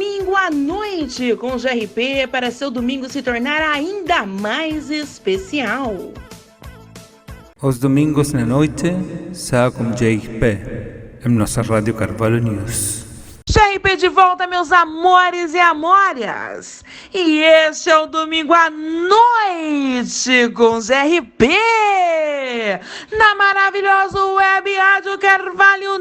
domingo à noite com o GRP para seu domingo se tornar ainda mais especial. Aos domingos na noite, está com GRP, em nossa Rádio Carvalho News. GRP de volta, meus amores e amoras! E este é o domingo à noite com GRP, na maravilhosa Web Rádio Carvalho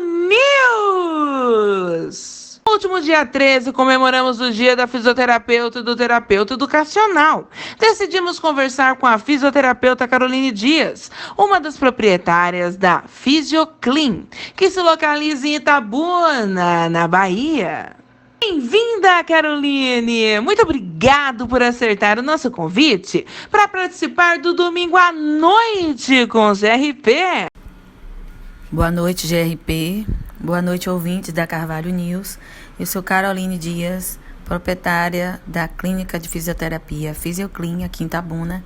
News! No último dia 13, comemoramos o Dia da Fisioterapeuta e do Terapeuta Educacional. Decidimos conversar com a fisioterapeuta Caroline Dias, uma das proprietárias da Fisioclean, que se localiza em Itabuna, na Bahia. Bem-vinda, Caroline! Muito obrigado por acertar o nosso convite para participar do domingo à noite com o GRP. Boa noite, GRP. Boa noite, ouvintes da Carvalho News. Eu sou Caroline Dias, proprietária da Clínica de Fisioterapia Fisioclean, aqui em Itabuna.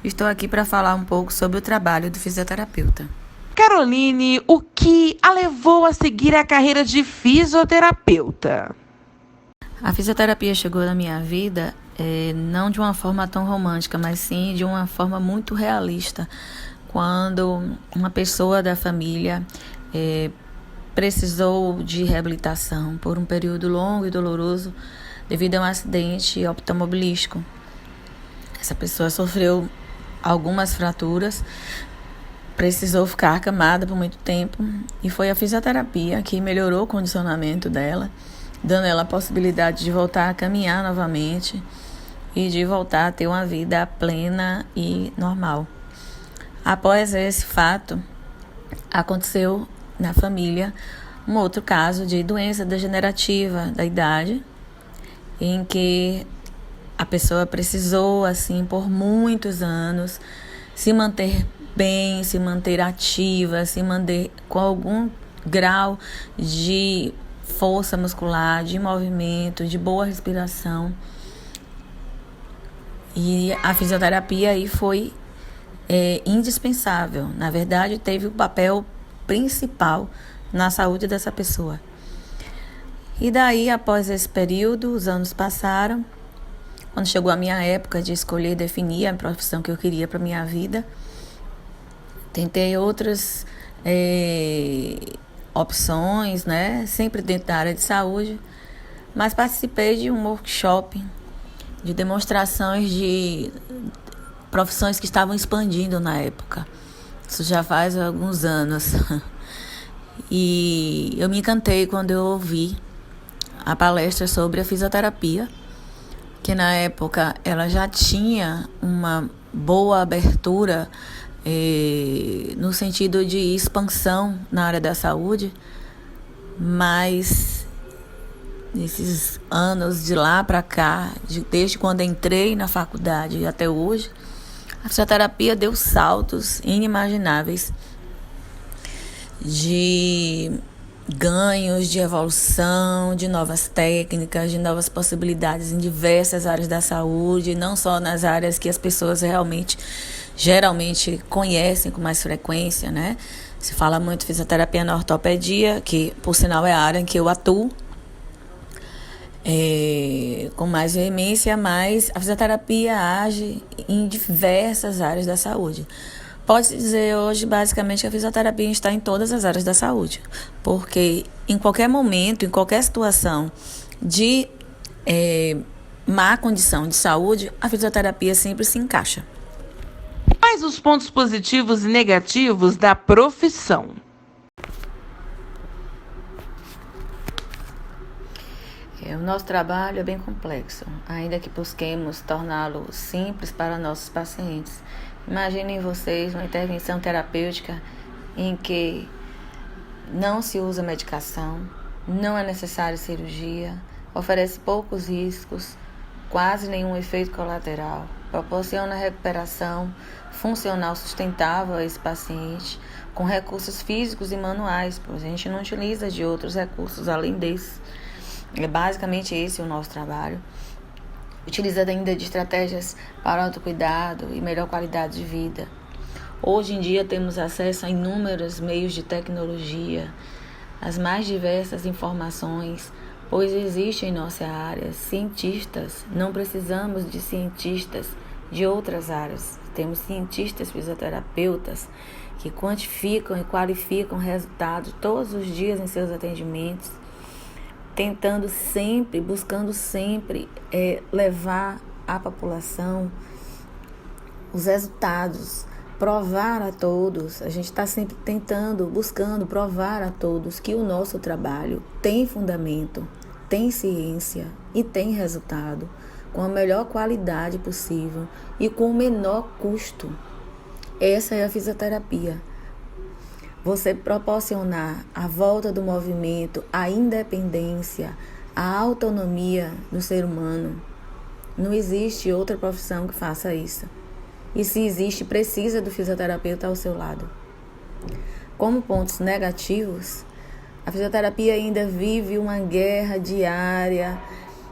Estou aqui para falar um pouco sobre o trabalho do fisioterapeuta. Caroline, o que a levou a seguir a carreira de fisioterapeuta? A fisioterapia chegou na minha vida não de uma forma tão romântica, mas sim de uma forma muito realista. Quando uma pessoa da família precisou de reabilitação por um período longo e doloroso devido a um acidente automobilístico. Essa pessoa sofreu algumas fraturas, precisou ficar acamada por muito tempo e foi a fisioterapia que melhorou o condicionamento dela, dando ela a possibilidade de voltar a caminhar novamente e de voltar a ter uma vida plena e normal. Após esse fato, aconteceu na família um outro caso de doença degenerativa da idade, em que a pessoa precisou, assim, por muitos anos, se manter bem, se manter ativa, se manter com algum grau de força muscular, de movimento, de boa respiração. E a fisioterapia aí foi indispensável. Na verdade, teve o papel principal na saúde dessa pessoa. E daí, após esse período, os anos passaram. Quando chegou a minha época de escolher e definir a profissão que eu queria para minha vida, tentei outras opções, né? Sempre dentro da área de saúde, mas participei de um workshop de demonstrações de profissões que estavam expandindo na época. Isso já faz alguns anos. E eu me encantei quando eu ouvi a palestra sobre a fisioterapia, que na época ela já tinha uma boa abertura no sentido de expansão na área da saúde, mas nesses anos de lá para cá, desde quando entrei na faculdade até hoje, a fisioterapia deu saltos inimagináveis de ganhos, de evolução, de novas técnicas, de novas possibilidades em diversas áreas da saúde, não só nas áreas que as pessoas geralmente conhecem com mais frequência, né? Se fala muito de fisioterapia na ortopedia, que por sinal é a área em que eu atuo, com mais veemência, mas a fisioterapia age em diversas áreas da saúde. Pode-se dizer hoje, basicamente, que a fisioterapia está em todas as áreas da saúde, porque em qualquer momento, em qualquer situação de má condição de saúde, a fisioterapia sempre se encaixa. Quais os pontos positivos e negativos da profissão? O nosso trabalho é bem complexo, ainda que busquemos torná-lo simples para nossos pacientes. Imaginem vocês uma intervenção terapêutica em que não se usa medicação, não é necessária cirurgia, oferece poucos riscos, quase nenhum efeito colateral, proporciona recuperação funcional sustentável a esse paciente, com recursos físicos e manuais, pois a gente não utiliza de outros recursos além desse. É basicamente esse o nosso trabalho. Utiliza ainda de estratégias para autocuidado e melhor qualidade de vida. Hoje em dia temos acesso a inúmeros meios de tecnologia, as mais diversas informações pois existe em nossa área cientistas, não precisamos de cientistas de outras áreas. Temos cientistas fisioterapeutas que quantificam e qualificam resultados todos os dias em seus atendimentos, tentando sempre, buscando sempre levar à população os resultados, provar a todos. A gente está sempre tentando, buscando provar a todos que o nosso trabalho tem fundamento, tem ciência e tem resultado, com a melhor qualidade possível e com o menor custo. Essa é a fisioterapia. Você proporcionar a volta do movimento, a independência, a autonomia do ser humano. Não existe outra profissão que faça isso. E se existe, precisa do fisioterapeuta ao seu lado. Como pontos negativos, a fisioterapia ainda vive uma guerra diária,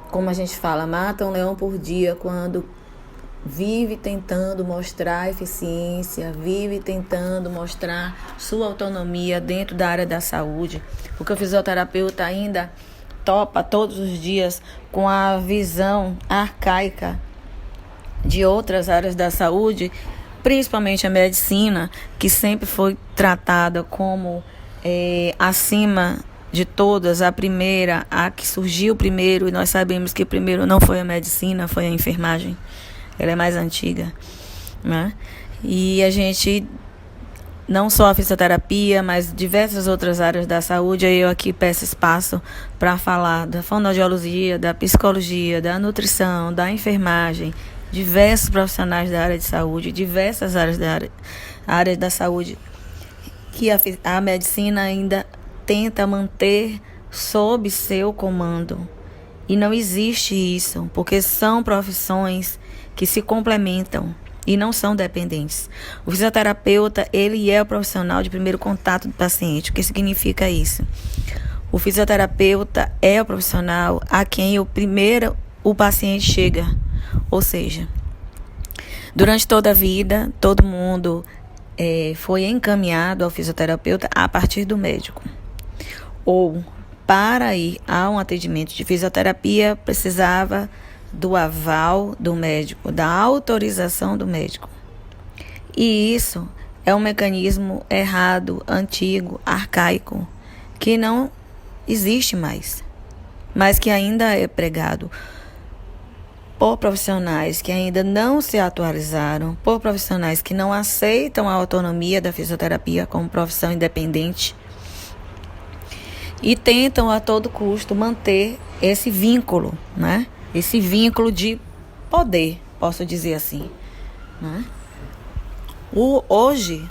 como a gente fala, mata um leão por dia, quando vive tentando mostrar eficiência, vive tentando mostrar sua autonomia dentro da área da saúde, porque o fisioterapeuta ainda topa todos os dias com a visão arcaica de outras áreas da saúde, principalmente a medicina, que sempre foi tratada como acima de todas, a primeira, a que surgiu primeiro, e nós sabemos que primeiro não foi a medicina, foi a enfermagem. Ela é mais antiga, né? E a gente, não só a fisioterapia, mas diversas outras áreas da saúde, eu aqui peço espaço para falar da fonoaudiologia, da psicologia, da nutrição, da enfermagem, diversos profissionais da área de saúde, diversas áreas da área da saúde, que a medicina ainda tenta manter sob seu comando. E não existe isso, porque são profissões que se complementam e não são dependentes. O fisioterapeuta, ele é o profissional de primeiro contato do paciente. O que significa isso? O fisioterapeuta é o profissional a quem o paciente chega. Ou seja, durante toda a vida, todo mundo foi encaminhado ao fisioterapeuta a partir do médico. Ou, para ir a um atendimento de fisioterapia, precisava do aval do médico, da autorização do médico. E isso é um mecanismo errado, antigo, arcaico, que não existe mais, mas que ainda é pregado por profissionais que ainda não se atualizaram, por profissionais que não aceitam a autonomia da fisioterapia como profissão independente e tentam a todo custo manter esse vínculo, né? Esse vínculo de poder, posso dizer assim, né? Hoje,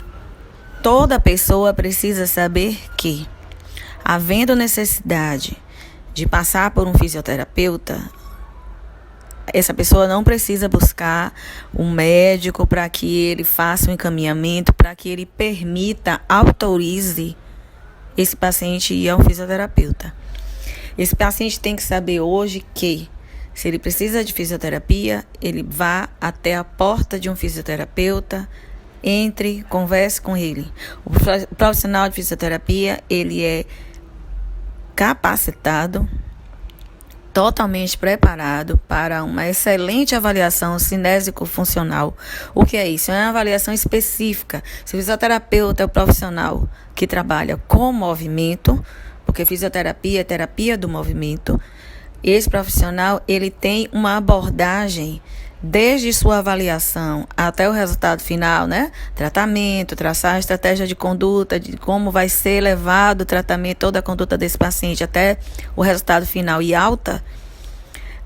toda pessoa precisa saber que, havendo necessidade de passar por um fisioterapeuta, essa pessoa não precisa buscar um médico para que ele faça um encaminhamento, para que ele permita, autorize esse paciente ir a um fisioterapeuta. Esse paciente tem que saber hoje que, se ele precisa de fisioterapia, ele vá até a porta de um fisioterapeuta, entre, converse com ele. O profissional de fisioterapia, ele é capacitado, totalmente preparado para uma excelente avaliação cinésico-funcional. O que é isso? É uma avaliação específica. Se o fisioterapeuta é o profissional que trabalha com movimento, porque fisioterapia é terapia do movimento, esse profissional, ele tem uma abordagem desde sua avaliação até o resultado final, né? Tratamento, traçar a estratégia de conduta, de como vai ser levado o tratamento, toda a conduta desse paciente até o resultado final e alta.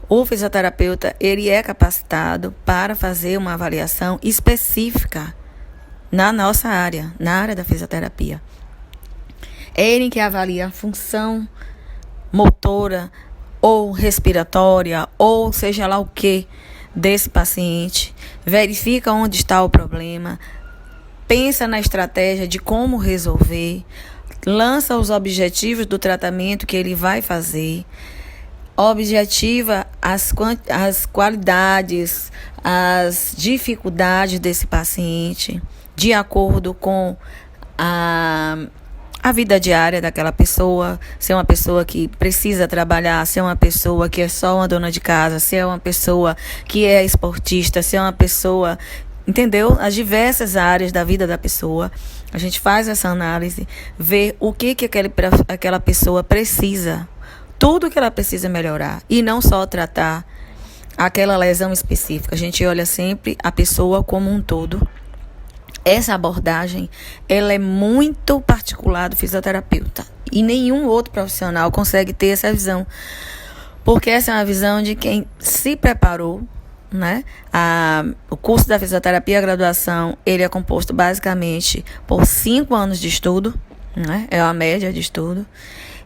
O fisioterapeuta, ele é capacitado para fazer uma avaliação específica na nossa área, na área da fisioterapia. É ele que avalia a função motora ou respiratória, ou seja lá o que, desse paciente, verifica onde está o problema, pensa na estratégia de como resolver, lança os objetivos do tratamento que ele vai fazer, objetiva as qualidades, as dificuldades desse paciente, de acordo com a vida diária daquela pessoa, se é uma pessoa que precisa trabalhar, se é uma pessoa que é só uma dona de casa, se é uma pessoa que é esportista, se é uma pessoa, entendeu? As diversas áreas da vida da pessoa. A gente faz essa análise, vê o que aquela pessoa precisa, tudo que ela precisa melhorar, e não só tratar aquela lesão específica. A gente olha sempre a pessoa como um todo. Essa abordagem, ela é muito particular do fisioterapeuta. E nenhum outro profissional consegue ter essa visão. Porque essa é uma visão de quem se preparou, né? O curso da fisioterapia, a graduação, ele é composto basicamente por 5 anos de estudo, né? É a média de estudo.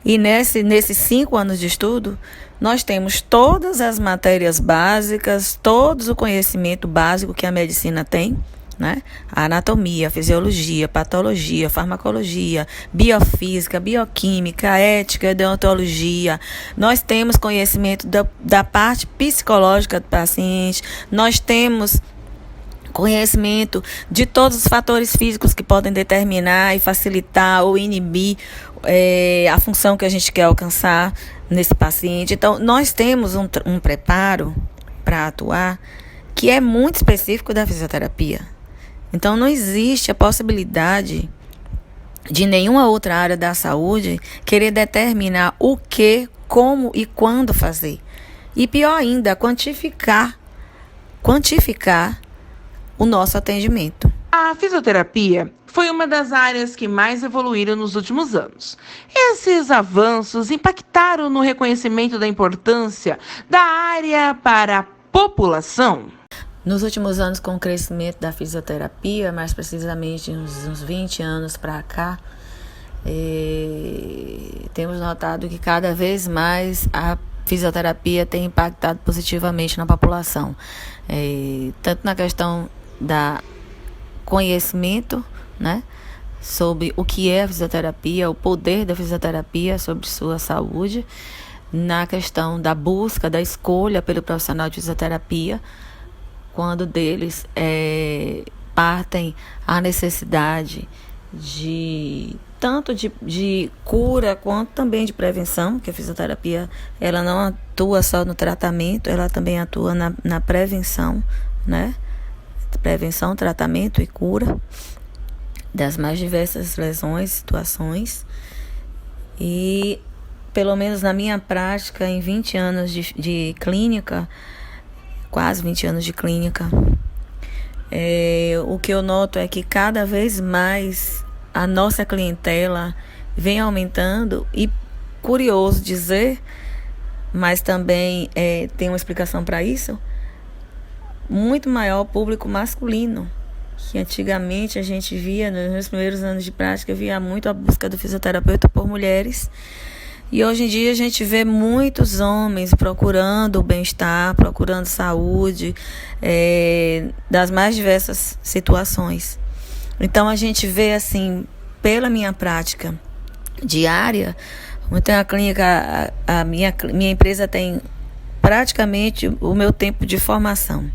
E nesses 5 anos de estudo, nós temos todas as matérias básicas, todo o conhecimento básico que a medicina tem, né? A anatomia, a fisiologia, patologia, farmacologia, biofísica, bioquímica, ética, deontologia. Nós temos conhecimento da parte psicológica do paciente, nós temos conhecimento de todos os fatores físicos que podem determinar e facilitar ou inibir a função que a gente quer alcançar nesse paciente. Então, nós temos um preparo para atuar que é muito específico da fisioterapia. Então, não existe a possibilidade de nenhuma outra área da saúde querer determinar o que, como e quando fazer. E pior ainda, quantificar o nosso atendimento. A fisioterapia foi uma das áreas que mais evoluíram nos últimos anos. Esses avanços impactaram no reconhecimento da importância da área para a população. Nos últimos anos, com o crescimento da fisioterapia, mais precisamente uns 20 anos para cá, temos notado que cada vez mais a fisioterapia tem impactado positivamente na população. Tanto na questão da conhecimento, né, sobre o que é a fisioterapia, o poder da fisioterapia sobre sua saúde, na questão da busca, da escolha pelo profissional de fisioterapia, quando deles partem a necessidade de tanto de cura quanto também de prevenção, porque a fisioterapia ela não atua só no tratamento, ela também atua na prevenção, né? Prevenção, tratamento e cura das mais diversas lesões, situações. E pelo menos na minha prática, em 20 anos de clínica, quase 20 anos de clínica, o que eu noto é que cada vez mais a nossa clientela vem aumentando e, curioso dizer, mas também tem uma explicação para isso, muito maior o público masculino, que antigamente a gente via, nos meus primeiros anos de prática, via muito a busca do fisioterapeuta por mulheres. E hoje em dia a gente vê muitos homens procurando o bem-estar, procurando saúde, das mais diversas situações. Então a gente vê assim, pela minha prática diária, tem a clínica, a minha empresa tem praticamente o meu tempo de formação.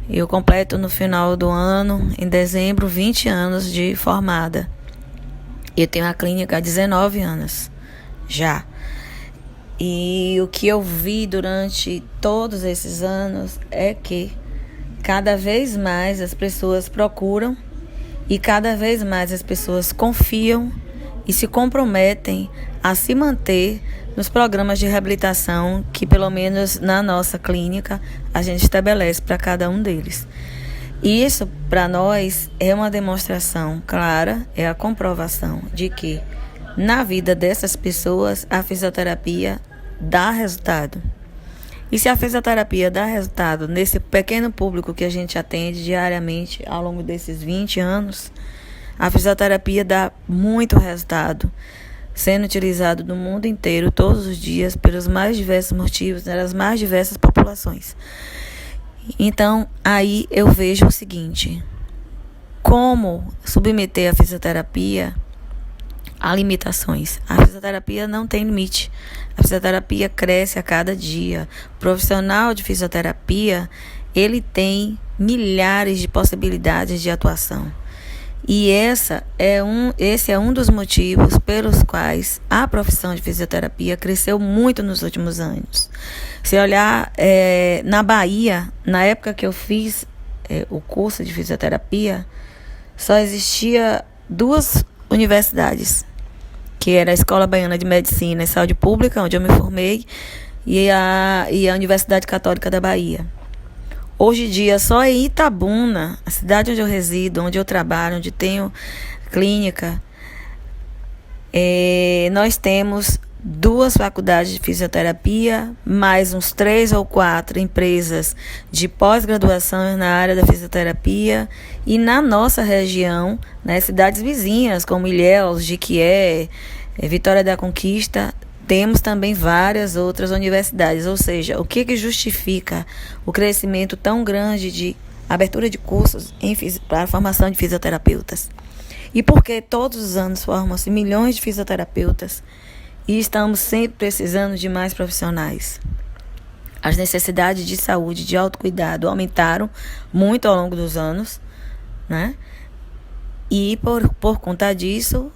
Eu completo no final do ano, em dezembro, 20 anos de formada. Eu tenho a clínica há 19 anos. Já. E o que eu vi durante todos esses anos é que cada vez mais as pessoas procuram e cada vez mais as pessoas confiam e se comprometem a se manter nos programas de reabilitação que, pelo menos na nossa clínica, a gente estabelece para cada um deles. E isso, para nós, é uma demonstração clara, é a comprovação de que na vida dessas pessoas, a fisioterapia dá resultado. E se a fisioterapia dá resultado nesse pequeno público que a gente atende diariamente ao longo desses 20 anos, a fisioterapia dá muito resultado, sendo utilizado no mundo inteiro, todos os dias, pelos mais diversos motivos, nas mais diversas populações. Então, aí eu vejo o seguinte: como submeter a fisioterapia há limitações. A fisioterapia não tem limite. A fisioterapia cresce a cada dia. O profissional de fisioterapia, ele tem milhares de possibilidades de atuação. E esse é um dos motivos pelos quais a profissão de fisioterapia cresceu muito nos últimos anos. Se olhar na Bahia, na época que eu fiz o curso de fisioterapia, só existia 2 universidades, que era a Escola Baiana de Medicina e Saúde Pública, onde eu me formei, e a Universidade Católica da Bahia. Hoje em dia, só em Itabuna, a cidade onde eu resido, onde eu trabalho, onde tenho clínica, nós temos 2 faculdades de fisioterapia, mais uns 3 ou 4 empresas de pós-graduação na área da fisioterapia. E na nossa região, nas cidades vizinhas, como Ilhéus, Jiquié, Vitória da Conquista, temos também várias outras universidades. Ou seja, o que justifica o crescimento tão grande de abertura de cursos para a formação de fisioterapeutas? E porque todos os anos formam-se milhões de fisioterapeutas e estamos sempre precisando de mais profissionais. As necessidades de saúde, de autocuidado aumentaram muito ao longo dos anos, né? E por conta disso,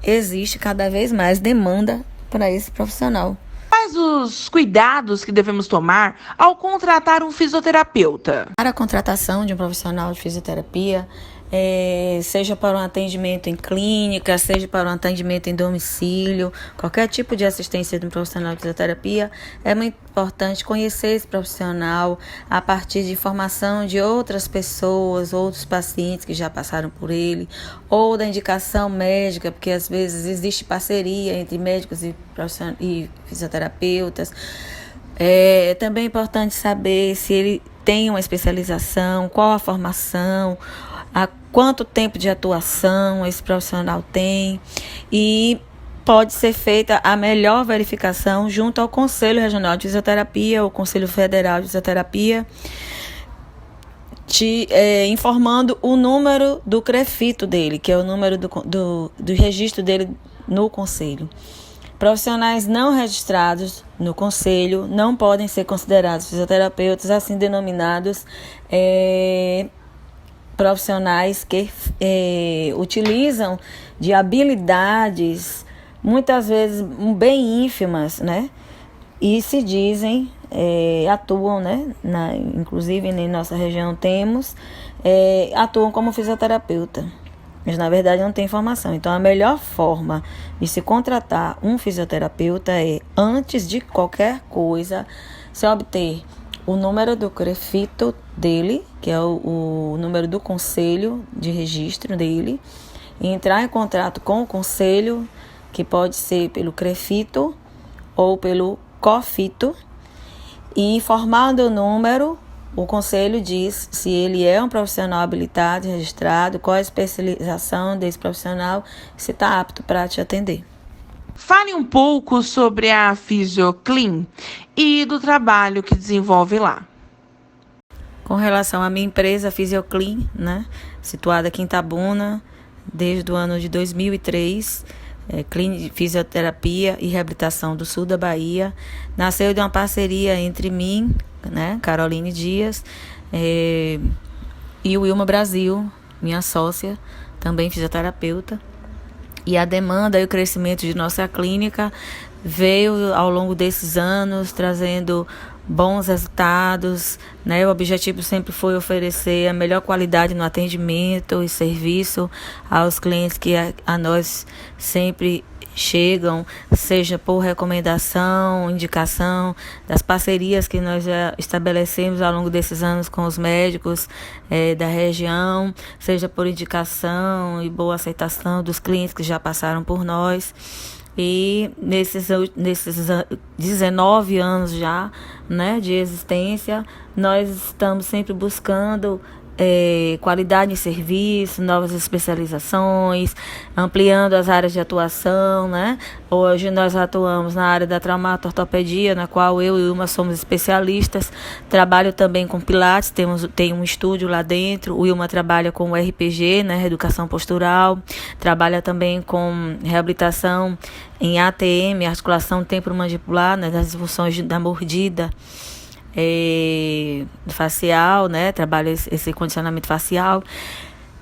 existe cada vez mais demanda para esse profissional. Quais os cuidados que devemos tomar ao contratar um fisioterapeuta? Para a contratação de um profissional de fisioterapia, seja para um atendimento em clínica, seja para um atendimento em domicílio, qualquer tipo de assistência de um profissional de fisioterapia, é muito importante conhecer esse profissional a partir de informação de outras pessoas, outros pacientes que já passaram por ele, ou da indicação médica, porque às vezes existe parceria entre médicos e fisioterapeutas. Também é importante saber se ele tem uma especialização, qual a formação, há quanto tempo de atuação esse profissional tem, e pode ser feita a melhor verificação junto ao Conselho Regional de Fisioterapia ou Conselho Federal de Fisioterapia, informando o número do CREFITO dele, que é o número do registro dele no Conselho. Profissionais não registrados no Conselho não podem ser considerados fisioterapeutas, assim denominados profissionais que utilizam de habilidades muitas vezes bem ínfimas, né? E se dizem, atuam, né? Inclusive em nossa região temos, atuam como fisioterapeuta, mas na verdade não tem formação. Então a melhor forma de se contratar um fisioterapeuta é, antes de qualquer coisa, se obter o número do CREFITO dele, que é o número do conselho de registro dele, e entrar em contato com o conselho, que pode ser pelo CREFITO ou pelo COFITO, e informando o número, o conselho diz se ele é um profissional habilitado, registrado, qual a especialização desse profissional, se está apto para te atender. Fale um pouco sobre a Fisioclin e do trabalho que desenvolve lá. Com relação à minha empresa, a Fisioclin, né, situada aqui em Itabuna, desde o ano de 2003, Clínica de Fisioterapia e Reabilitação do Sul da Bahia, nasceu de uma parceria entre mim, né, Caroline Dias, e o Wilma Brasil, minha sócia, também fisioterapeuta. E a demanda e o crescimento de nossa clínica veio ao longo desses anos trazendo bons resultados, né? O objetivo sempre foi oferecer a melhor qualidade no atendimento e serviço aos clientes que a nós sempre chegam, seja por recomendação, indicação, das parcerias que nós já estabelecemos ao longo desses anos com os médicos da região, seja por indicação e boa aceitação dos clientes que já passaram por nós. E nesses 19 anos já, né, de existência, nós estamos sempre buscando qualidade em serviço, novas especializações, ampliando as áreas de atuação, né? Hoje nós atuamos na área da traumato-ortopedia, na qual eu e Wilma somos especialistas. Trabalho também com Pilates, tem um estúdio lá dentro. O Wilma trabalha com o RPG, né? Reeducação postural. Trabalha também com reabilitação em ATM, articulação temporomandibular, né? Das disfunções da mordida. Facial, né? Trabalho esse condicionamento facial.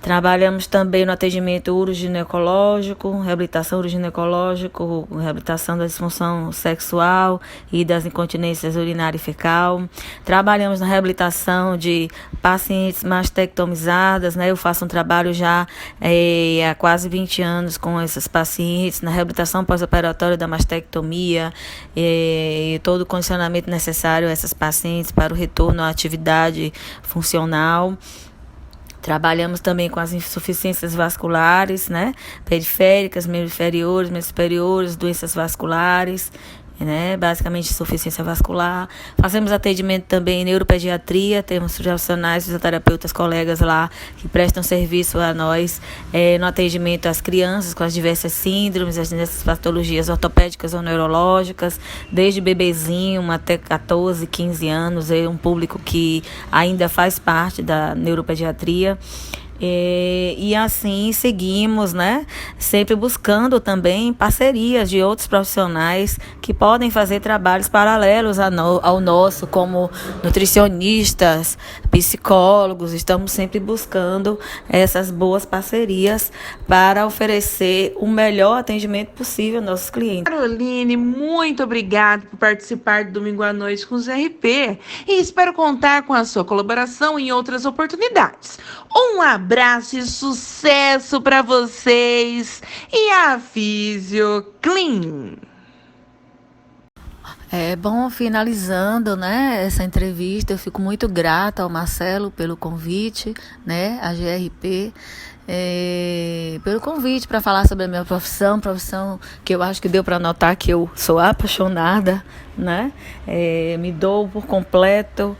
Trabalhamos também no atendimento uroginecológico, reabilitação uroginecológica, reabilitação da disfunção sexual e das incontinências urinária e fecal. Trabalhamos na reabilitação de pacientes mastectomizadas, né? Eu faço um trabalho já há quase 20 anos com esses pacientes, na reabilitação pós-operatória da mastectomia e todo o condicionamento necessário a essas pacientes para o retorno à atividade funcional. Trabalhamos também com as insuficiências vasculares, né? Periféricas, meio inferiores, meio superiores, doenças vasculares, né? Basicamente insuficiência vascular. Fazemos atendimento também em neuropediatria, temos profissionais, fisioterapeutas, colegas lá que prestam serviço a nós no atendimento às crianças com as diversas síndromes, as diversas patologias ortopédicas ou neurológicas, desde bebezinho até 14, 15 anos, é um público que ainda faz parte da neuropediatria. E assim seguimos, né? Sempre buscando também parcerias de outros profissionais que podem fazer trabalhos paralelos ao nosso, como nutricionistas, psicólogos. Estamos sempre buscando essas boas parcerias para oferecer o melhor atendimento possível aos nossos clientes. Caroline, muito obrigada por participar do Domingo à Noite com os RP e espero contar com a sua colaboração em outras oportunidades. Um abraço e sucesso para vocês e a Físio Clean. Bom, finalizando, né, essa entrevista, eu fico muito grata ao Marcelo pelo convite, né, a GRP, pelo convite para falar sobre a minha profissão que eu acho que deu para notar que eu sou apaixonada, né, me dou por completo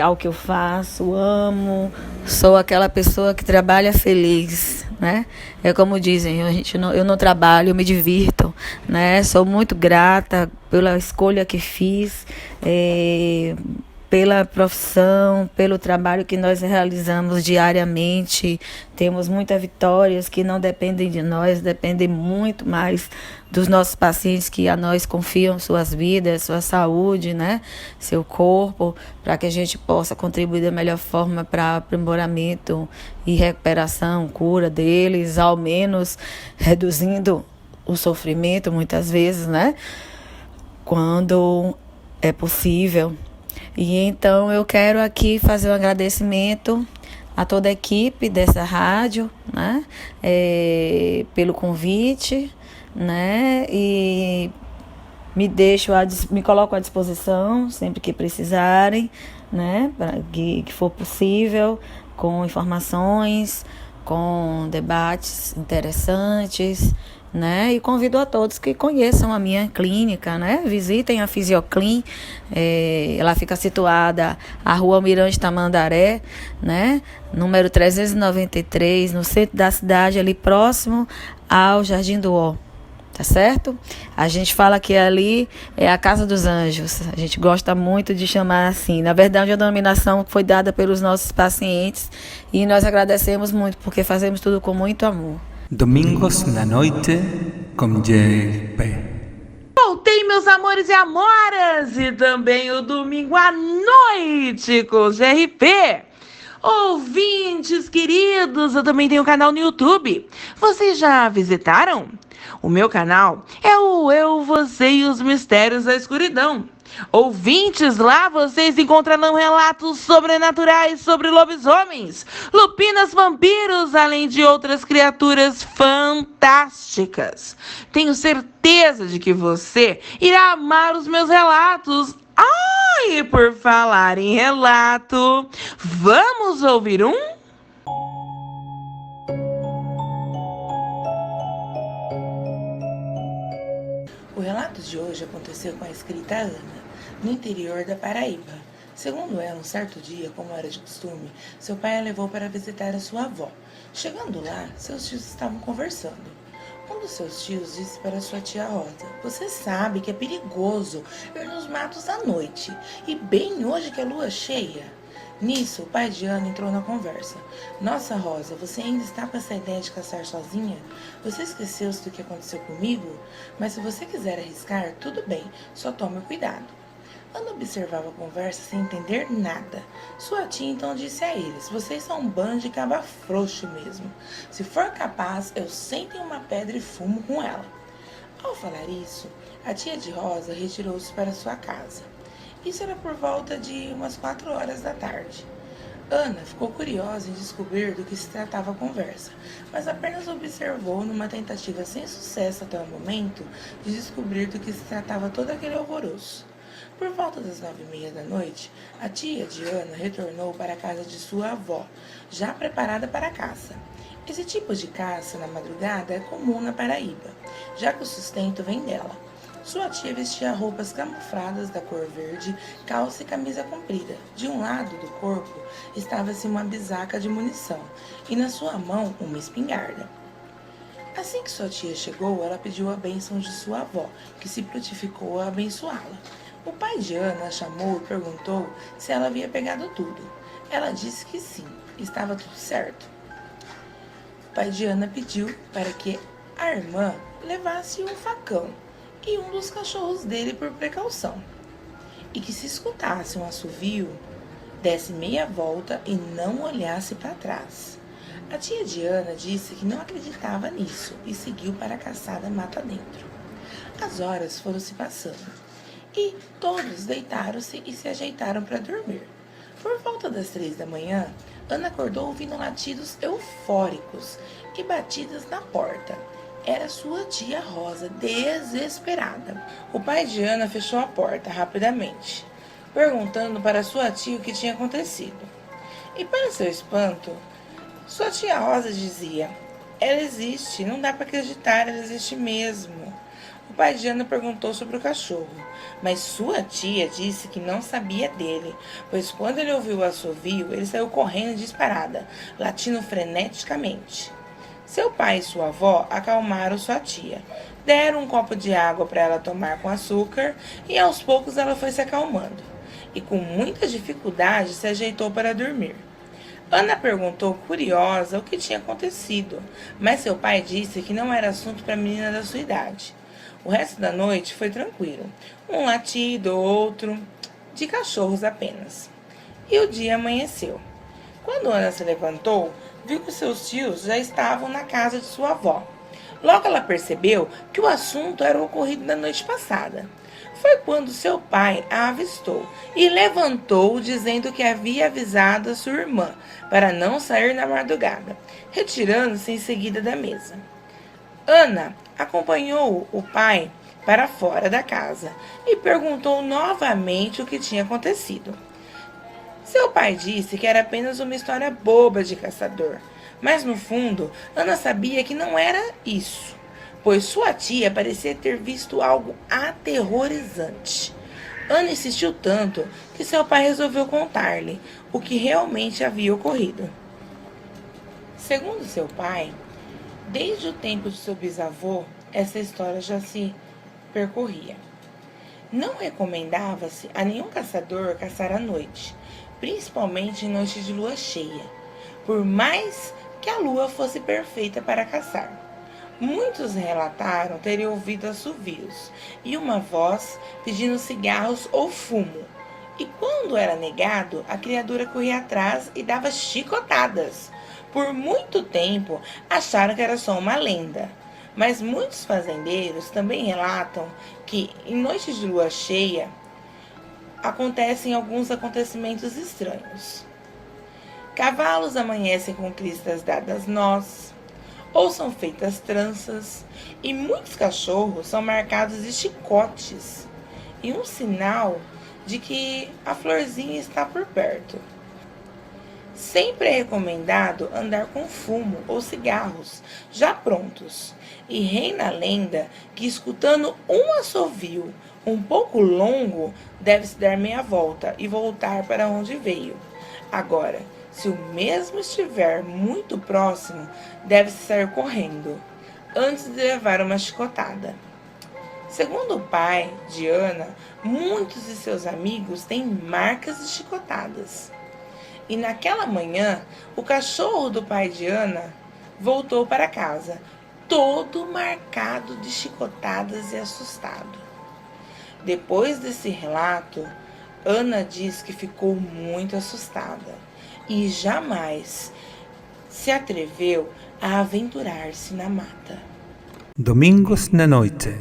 ao que eu faço, amo, sou aquela pessoa que trabalha feliz, né? É como dizem, eu não trabalho, eu me divirto, né? Sou muito grata pela escolha que fiz, pela profissão, pelo trabalho que nós realizamos diariamente. Temos muitas vitórias que não dependem de nós, dependem muito mais dos nossos pacientes que a nós confiam suas vidas, sua saúde, né? Seu corpo, para que a gente possa contribuir da melhor forma para aprimoramento e recuperação, cura deles, ao menos reduzindo o sofrimento muitas vezes, né? Quando é possível. E então eu quero aqui fazer um agradecimento a toda a equipe dessa rádio, né, pelo convite, né, e me coloco à disposição sempre que precisarem, né, para que for possível, com informações, com debates interessantes, né? E convido a todos que conheçam a minha clínica, né? Visitem a Fisioclin, ela fica situada à Rua Almirante Tamandaré, né? Número 393, no centro da cidade, ali próximo ao Jardim do Ó, tá certo? A gente fala que ali é a Casa dos Anjos, a gente gosta muito de chamar assim. Na verdade, a denominação foi dada pelos nossos pacientes e nós agradecemos muito porque fazemos tudo com muito amor. Domingos na noite com GP. Voltei, meus amores e amoras, e também o domingo à noite com os GRP. Ouvintes queridos, eu também tenho um canal no YouTube. Vocês já visitaram? O meu canal é o Eu, Você e os Mistérios da Escuridão. Ouvintes, lá vocês encontrarão relatos sobrenaturais sobre lobisomens, lupinas, vampiros, além de outras criaturas fantásticas. Tenho certeza de que você irá amar os meus relatos. E por falar em relato, vamos ouvir um? O relato de hoje aconteceu com a escrita Ana, no interior da Paraíba. Segundo ela, um certo dia, como era de costume, seu pai a levou para visitar a sua avó. Chegando lá, seus tios estavam conversando. Um dos seus tios disse para sua tia Rosa: "Você sabe que é perigoso ir nos matos à noite, e bem hoje que é lua cheia." Nisso, o pai de Ana entrou na conversa. "Nossa, Rosa, você ainda está com essa ideia de caçar sozinha? Você esqueceu-se do que aconteceu comigo? Mas se você quiser arriscar, tudo bem, só tome cuidado." Ana observava a conversa sem entender nada. Sua tia então disse a eles: vocês são um bando de caba frouxo mesmo. Se for capaz, eu sento em uma pedra e fumo com ela. Ao falar isso, a tia de Rosa retirou-se para sua casa. Isso era por volta de umas 4 horas da tarde. Ana ficou curiosa em descobrir do que se tratava a conversa, mas apenas observou numa tentativa sem sucesso até o momento de descobrir do que se tratava todo aquele alvoroço. Por volta das 9h30 da noite, a tia de Ana retornou para a casa de sua avó, já preparada para a caça. Esse tipo de caça na madrugada é comum na Paraíba, já que o sustento vem dela. Sua tia vestia roupas camufladas da cor verde, calça e camisa comprida. De um lado do corpo estava-se uma bisaca de munição e na sua mão uma espingarda. Assim que sua tia chegou, ela pediu a bênção de sua avó, que se prontificou a abençoá-la. O pai de Ana a chamou e perguntou se ela havia pegado tudo. Ela disse que sim, estava tudo certo. O pai de Ana pediu para que a irmã levasse um facão e um dos cachorros dele por precaução, e que se escutasse um assovio, desse meia volta e não olhasse para trás. A tia de Ana disse que não acreditava nisso e seguiu para a caçada mata dentro. As horas foram se passando e todos deitaram-se e se ajeitaram para dormir. Por volta das 3 da manhã, Ana acordou ouvindo latidos eufóricos e batidas na porta. Era sua tia Rosa, desesperada. O pai de Ana fechou a porta rapidamente, perguntando para sua tia o que tinha acontecido. E para seu espanto, sua tia Rosa dizia: ela existe, não dá para acreditar, ela existe mesmo. O pai de Ana perguntou sobre o cachorro, mas sua tia disse que não sabia dele, pois quando ele ouviu o assovio, ele saiu correndo disparada, latindo freneticamente. Seu pai e sua avó acalmaram sua tia, deram um copo de água para ela tomar com açúcar e aos poucos ela foi se acalmando e com muita dificuldade se ajeitou para dormir. Ana perguntou curiosa o que tinha acontecido, mas seu pai disse que não era assunto para a menina da sua idade. O resto da noite foi tranquilo, um latido, outro, de cachorros apenas. E o dia amanheceu. Quando Ana se levantou, viu que seus tios já estavam na casa de sua avó. Logo ela percebeu que o assunto era o ocorrido na noite passada. Foi quando seu pai a avistou e levantou dizendo que havia avisado a sua irmã para não sair na madrugada, retirando-se em seguida da mesa. Ana acompanhou o pai para fora da casa e perguntou novamente o que tinha acontecido. Seu pai disse que era apenas uma história boba de caçador, mas no fundo, Ana sabia que não era isso, pois sua tia parecia ter visto algo aterrorizante. Ana insistiu tanto que seu pai resolveu contar-lhe o que realmente havia ocorrido. Segundo seu pai, desde o tempo de seu bisavô, essa história já se percorria. Não recomendava-se a nenhum caçador caçar à noite, principalmente em noites de lua cheia, por mais que a lua fosse perfeita para caçar. Muitos relataram terem ouvido assovios e uma voz pedindo cigarros ou fumo, e quando era negado, a criatura corria atrás e dava chicotadas. Por muito tempo acharam que era só uma lenda, mas muitos fazendeiros também relatam que em noites de lua cheia acontecem alguns acontecimentos estranhos. Cavalos amanhecem com cristas dadas nós, ou são feitas tranças, e muitos cachorros são marcados de chicotes, e um sinal de que a florzinha está por perto. Sempre é recomendado andar com fumo ou cigarros já prontos, e reina a lenda que escutando um assovio um pouco longo, deve-se dar meia volta e voltar para onde veio. Agora, se o mesmo estiver muito próximo, deve-se sair correndo, antes de levar uma chicotada. Segundo o pai de Ana, muitos de seus amigos têm marcas de chicotadas. E naquela manhã, o cachorro do pai de Ana voltou para casa, todo marcado de chicotadas e assustado. Depois desse relato, Ana diz que ficou muito assustada e jamais se atreveu a aventurar-se na mata. Domingos na noite,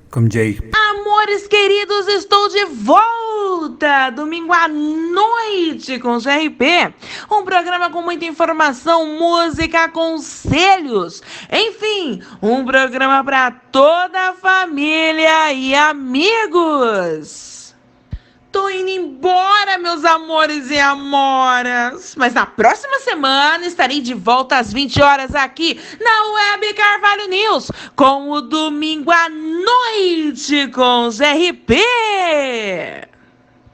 com JP. Amores queridos, estou de volta! Domingo à noite com GRP. Um programa com muita informação, música, conselhos. Enfim, um programa para toda a família e amigos. Tô indo embora, meus amores e amoras. Mas na próxima semana estarei de volta às 20 horas aqui na Web Carvalho News com o Domingo à Noite com GRP.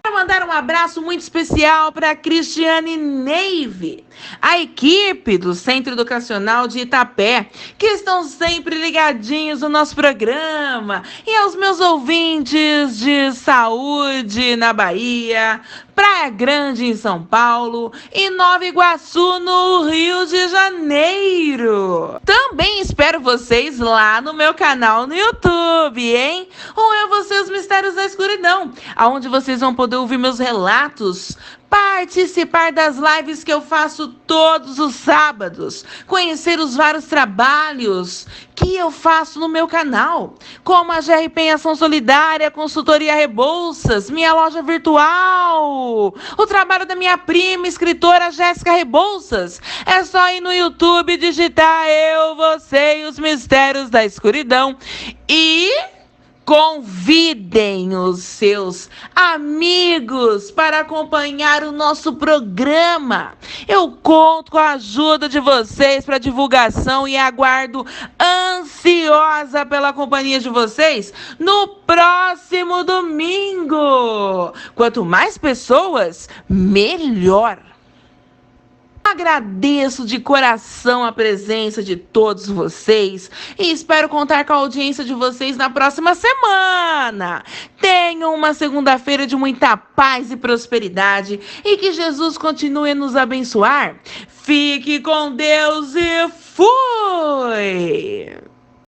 Quero mandar um abraço muito especial para a Cristiane Neive, a equipe do Centro Educacional de Itapé, que estão sempre ligadinhos no nosso programa, e aos meus ouvintes de saúde na Bahia, Praia Grande em São Paulo e Nova Iguaçu no Rio de Janeiro. Também espero vocês lá no meu canal no YouTube, hein? Ou Eu, Você, os Mistérios da Escuridão, onde vocês vão poder ouvir meus relatos, participar das lives que eu faço todos os sábados, conhecer os vários trabalhos que eu faço no meu canal, como a GRP em Ação Solidária, Consultoria Rebouças, minha loja virtual, o trabalho da minha prima, escritora Jéssica Rebouças. É só ir no YouTube, digitar Eu, Você e os Mistérios da Escuridão e convidem os seus amigos para acompanhar o nosso programa. Eu conto com a ajuda de vocês para divulgação e aguardo ansiosa pela companhia de vocês no próximo domingo. Quanto mais pessoas, melhor. Agradeço de coração a presença de todos vocês e espero contar com a audiência de vocês na próxima semana. Tenham uma segunda-feira de muita paz e prosperidade e que Jesus continue a nos abençoar. Fique com Deus e fui!